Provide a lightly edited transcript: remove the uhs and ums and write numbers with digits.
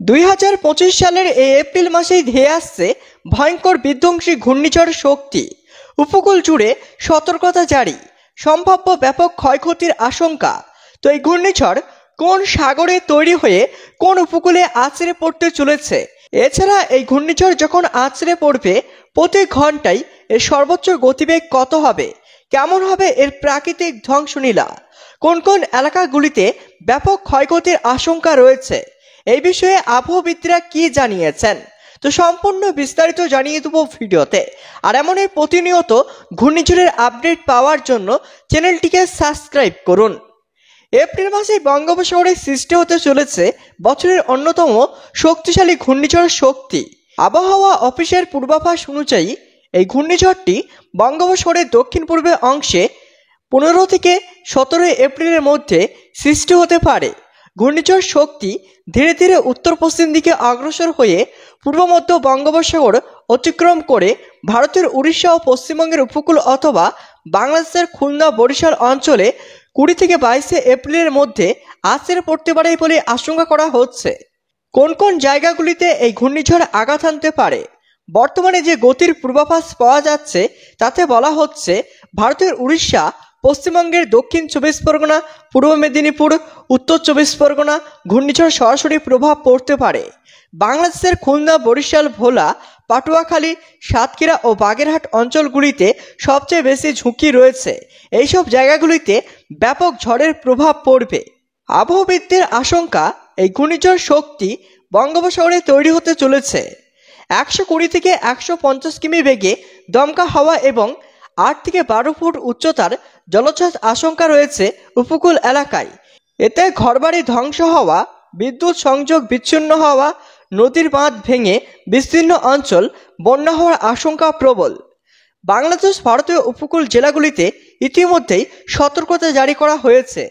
2025 সালের এই এপ্রিল মাসেই ধেয়ে আসছে ভয়ঙ্কর বিধ্বংসী ঘূর্ণিঝড় শক্তি। উপকূল জুড়ে সতর্কতা জারি, সম্ভাব্য ব্যাপক ক্ষয়ক্ষতির আশঙ্কা। তো এই ঘূর্ণিঝড় কোন সাগরে তৈরি হয়ে কোন উপকূলে আছড়ে পড়তে চলেছে? এছাড়া এই ঘূর্ণিঝড় যখন আছড়ে পড়বে প্রতি ঘন্টায় এর সর্বোচ্চ গতিবেগ কত হবে, কেমন হবে এর প্রাকৃতিক ধ্বংসলীলা, কোন কোন এলাকাগুলিতে ব্যাপক ক্ষয়ক্ষতির আশঙ্কা রয়েছে, এই বিষয়ে আবহাওয়াবিদরা কি জানিয়েছেন, তো সম্পূর্ণ বিস্তারিত জানিয়ে দেবো ভিডিওতে। আর এমনই প্রতিনিয়ত ঘূর্ণিঝড়ের আপডেট পাওয়ার জন্য চ্যানেলটিকে সাবস্ক্রাইব করুন। এপ্রিল মাসে বঙ্গোপসাগরে সৃষ্টি হতে চলেছে বছরের অন্যতম শক্তিশালী ঘূর্ণিঝড় শক্তি। আবহাওয়া অফিসের পূর্বাভাস অনুযায়ী এই ঘূর্ণিঝড়টি বঙ্গোপসাগরের দক্ষিণ পূর্বে অংশে 15 থেকে 17 এপ্রিলের মধ্যে সৃষ্টি হতে পারে। ঘূর্ণিঝড় শক্তি ধীরে ধীরে উত্তর পশ্চিম দিকে অগ্রসর হয়ে পূর্ব মধ্য বঙ্গোপসাগর অতিক্রম করে ভারতের উড়িষ্যা ও পশ্চিমবঙ্গের উপকূল অথবা বাংলাদেশের খুলনা বরিশাল অঞ্চলে 20 থেকে 22 এপ্রিলের মধ্যে আছড়ে পড়তে পারে বলে আশঙ্কা করা হচ্ছে। কোন কোন জায়গাগুলিতে এই ঘূর্ণিঝড় আঘাত হানতে পারে? বর্তমানে যে গতির পূর্বাভাস পাওয়া যাচ্ছে তাতে বলা হচ্ছে ভারতের উড়িষ্যা, পশ্চিমবঙ্গের দক্ষিণ 24 পরগনা, পূর্ব মেদিনীপুর, উত্তর 24 পরগনা ঘূর্ণিঝড় সরাসরি প্রভাব পড়তে পারে। বাংলাদেশের খুলনা, বরিশাল, ভোলা, পাটুয়াখালী, সাতক্ষীরা ও বাগেরহাট অঞ্চলগুলিতে সবচেয়ে বেশি ঝুঁকি রয়েছে। এইসব জায়গাগুলিতে ব্যাপক ঝড়ের প্রভাব পড়বে। আবহাওয়াবিদদের আশঙ্কা, এই ঘূর্ণিঝড় শক্তি বঙ্গোপসাগরে তৈরি হতে চলেছে। 120 থেকে 150 কিমি বেগে দমকা হাওয়া এবং 8 থেকে 12 ফুট উচ্চতার জলোচ্ছ্বাস আশঙ্কা রয়েছে উপকূল এলাকায়। এতে ঘরবাড়ি ধ্বংস হওয়া, বিদ্যুৎ সংযোগ বিচ্ছিন্ন হওয়া, নদীর বাঁধ ভেঙে বিস্তীর্ণ অঞ্চল বন্যা হওয়ার আশঙ্কা প্রবল। বাংলাদেশ ভারতীয় উপকূল জেলাগুলিতে ইতিমধ্যেই সতর্কতা জারি করা হয়েছে।